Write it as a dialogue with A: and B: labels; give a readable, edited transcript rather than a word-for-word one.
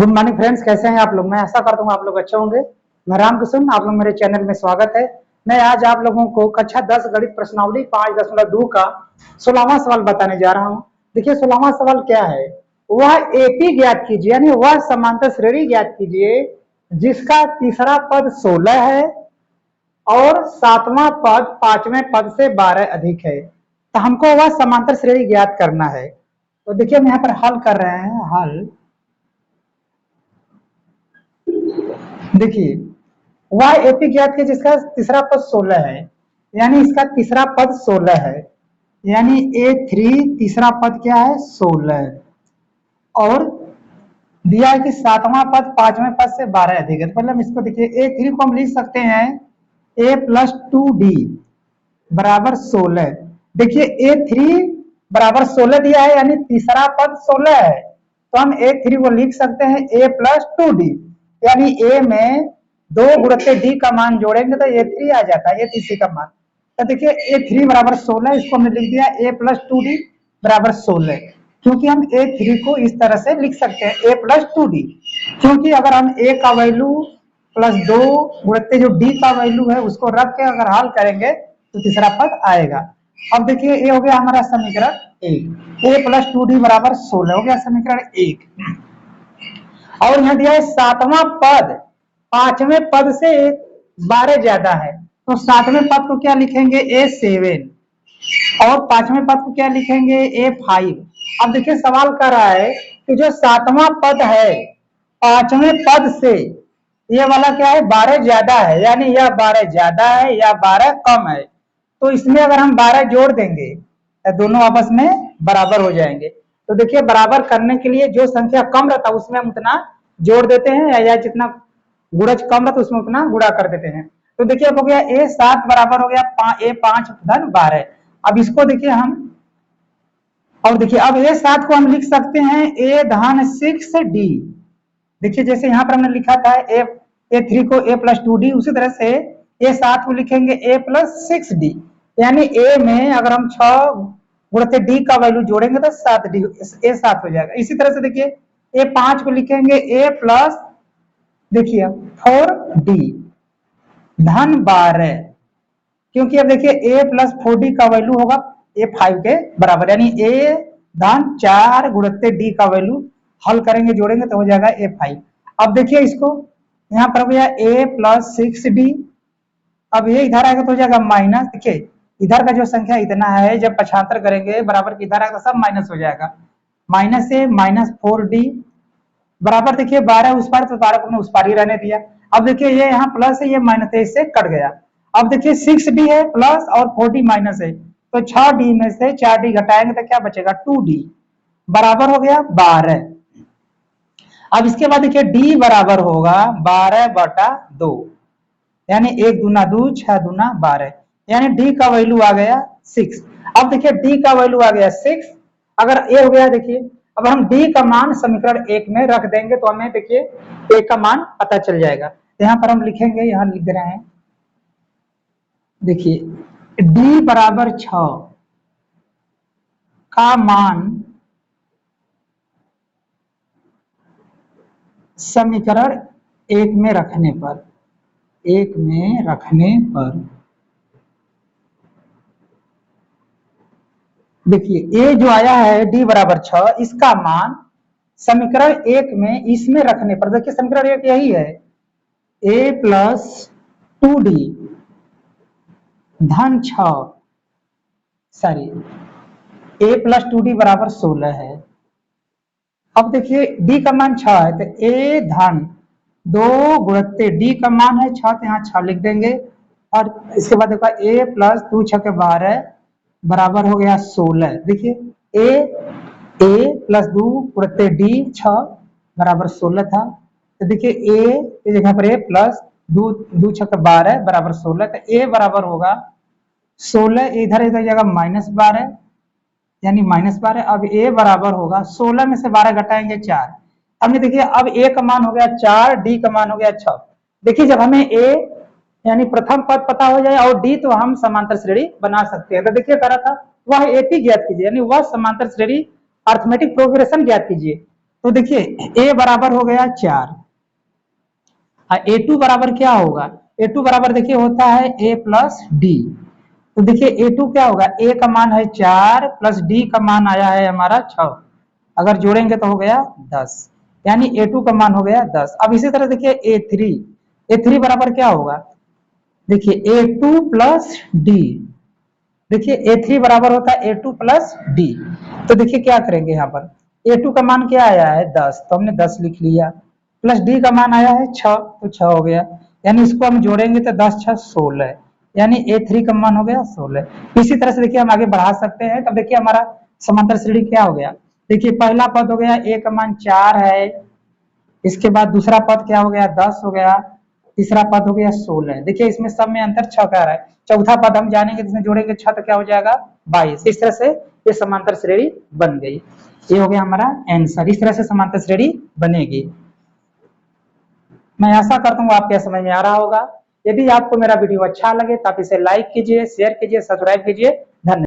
A: Good morning friends, कैसे हैं आप लोग। मैं आशा करता हूँ आप लोग अच्छे होंगे। मैं रामकिशन, आप लोग मेरे चैनल में स्वागत है। मैं आज आप लोगों को कक्षा 10 गणित प्रश्नावली 5.2 का 16वां सवाल बताने जा रहा हूँ। देखिए 16वां सवाल क्या है। वह एपी ज्ञात कीजिए, यानी वह समांतर श्रेणी ज्ञात कीजिए जिसका तीसरा पद 16 है और सातवां पद पांचवें पद से 12 अधिक है। तो हमको वह समांतर श्रेणी ज्ञात करना है। तो देखिए हम यहाँ पर हल कर रहे हैं। हल देखिए वह एपी ज्ञात है जिसका तीसरा पद 16 है, यानी इसका तीसरा पद 16 है, यानी A3 तीसरा पद क्या है 16, और दिया है कि सातवां पद पांचवें पद से 12 अधिक है। तो मतलब इसको देखिए A3 को हम लिख सकते हैं A प्लस 2D बराबर 16। देखिए A3 बराबर 16 दिया है, यानी तीसरा पद 16 है, तो हम A3 को लिख सकते हैं A प्लस 2D, यानी A में 2 गुणित D का मान जोड़ेंगे तो A3 आ जाता है, A3 का मान। तो देखिए A3 बराबर 16, इसको हमने लिख दिया A प्लस 2D बराबर 16, क्योंकि हम A3 को इस तरह से लिख सकते हैं A प्लस 2D, क्योंकि अगर हम A का वैल्यू प्लस 2 गुणित जो D का वैल्यू है उसको रख के अगर हल करेंगे तो तीसरा पद आएगा। अब देखिए ये हो गया हमारा समीकरण 1, A प्लस 2D बराबर 16 हो गया समीकरण 1। और यहाँ दिया है सातवां पद पांचवें पद से 12 ज्यादा है, तो सातवें पद को क्या लिखेंगे A7 और पांचवें पद को क्या लिखेंगे A5। अब देखिए सवाल कर रहा है कि जो सातवां पद है पांचवें पद से ये वाला क्या है 12 ज्यादा है, यानी यह 12 ज्यादा है या 12 कम है। तो इसमें अगर हम 12 जोड़ देंगे तो दोनों आपस में बराबर हो जाएंगे। तो देखिए बराबर करने के लिए जो संख्या कम रहता है उसमें हम उतना जोड़ देते हैं, या जितना गुणज कम रहता है उसमें उतना गुणा कर देते हैं। तो देखिए अब हो गया A7 बराबर हो गया A5 धन 12। अब इसको देखिए हम, और देखिए अब A7 को हम लिख सकते हैं A धन 6D। देखिए जैसे यहाँ पर हमने लिखा था A3 को A प्लस 2D, उसी तरह से A7 को लिखेंगे A प्लस 6D, यानी A में अगर हम 6 गुणित D का वैल्यू जोड़ेंगे तो 7D A7 हो जाएगा। इसी तरह से देखिए A5 को लिखेंगे A प्लस देखिए 4D धन 12, क्योंकि अब देखिए A प्लस 4D का वैल्यू होगा A5 के बराबर, यानी A धन 4 गुणित D का वैल्यू हल करेंगे जोड़ेंगे तो हो जाएगा A5। अब देखिए इसको यहाँ पर हो गया A प्लस 6D, अब ये इधर आएगा तो हो जाएगा माइनस। देखिए इधर का जो संख्या इतना है जब पक्षांतर करेंगे बराबर की इधर आएगा सब माइनस हो जाएगा, माइनस A माइनस 4D बराबर देखिए 12 उस पार तो 12 को उस पार ही रहने दिया। अब देखिए ये यहाँ प्लस है, ये माइनस है, इससे कट गया। अब देखिए 6D है प्लस और 4D माइनस है, तो 6D में से 4D घटाएंगे तो क्या बचेगा 2D बराबर हो गया 12। अब इसके बाद देखिए D बराबर होगा 12/2, यानी 1 दूना 2 6 दूना 12, यानी D का वैल्यू आ गया 6। अब देखिए D का वैल्यू आ गया 6, अगर A हो गया देखिए अब हम D का मान समीकरण 1 में रख देंगे तो हमें देखिए A का मान पता चल जाएगा। यहाँ पर हम लिखेंगे, यहाँ लिख रहे हैं, देखिए D बराबर 6 का मान समीकरण 1 में रखने पर, देखिए A जो आया है D बराबर 6, इसका मान समीकरण 1 में इसमें रखने पर, देखिए समीकरण 1 यही है A प्लस 2D धन 6 सॉरी A प्लस 2D बराबर 16 है। अब देखिए D का मान 6 है तो A धन 2 गुणित D का मान है 6, तो यहाँ 6 लिख देंगे, और इसके बाद देखो A प्लस 2 6 के 12 बराबर हो गया 16। देखिए A प्लस 2 गुणित D 6 बराबर 16 था, तो देखिए A की जगह पर A प्लस 2 6 के 12 बराबर 16, तो A बराबर होगा 16, इधर जगह माइनस 12, यानी माइनस 12। अब A बराबर होगा 16 में से 12 घटाएंगे 4। अब देखिए अब A का मान हो गया 4, D का मान हो गया 6। देखिए जब हमें A यानी प्रथम पद पता हो जाए और D तो हम समांतर श्रेणी बना सकते हैं। तो देखिए करा था वह AP ज्ञात कीजिए, यानी वह समांतर श्रेणी अर्थमेटिक प्रोग्रेशन ज्ञात कीजिए तो देखिए ए बराबर हो गया 4 और A2 बराबर क्या होगा, A2 बराबर देखिए होता है A प्लस डी। तो देखिए A2 क्या होगा, A का मान है 4 प्लस D का मान आया है हमारा 6, अगर जोड़ेंगे तो हो गया 10, यानी A2 का मान हो गया 10। अब इसी तरह देखिए A3 बराबर क्या होगा, देखिए A2 प्लस डी, देखिए A3 बराबर होता है A2 प्लस डी। तो देखिए क्या करेंगे यहाँ पर, A2 का मान क्या आया है 10, तो हमने 10 लिख लिया, प्लस डी का मान आया है 6, तो 6 हो गया, यानी इसको हम जोड़ेंगे तो 10 6 16, यानी A3 का मान हो गया 16। इसी तरह से देखिए हम आगे बढ़ा सकते हैं। तब देखिए हमारा समांतर श्रेणी क्या हो गया, देखिए पहला पद हो गया A का मान 4 है, इसके बाद दूसरा पद क्या हो गया 10 हो गया, तीसरा पद हो गया 16। देखिए इसमें सब में अंतर 6 का रहा है, चौथा पद हम जानेंगे जिसमें जोड़ेंगे 6 तो क्या हो जाएगा 22। इस तरह से ये समांतर श्रेणी बन गई। ये हो गया हमारा आंसर, इस तरह से समांतर श्रेणी बनेगी। मैं आशा करता हूँ आपके समझ में आ रहा होगा। यदि आपको मेरा वीडियो अच्छा लगे तो आप इसे लाइक कीजिए, शेयर कीजिए, सब्सक्राइब कीजिए। धन्यवाद।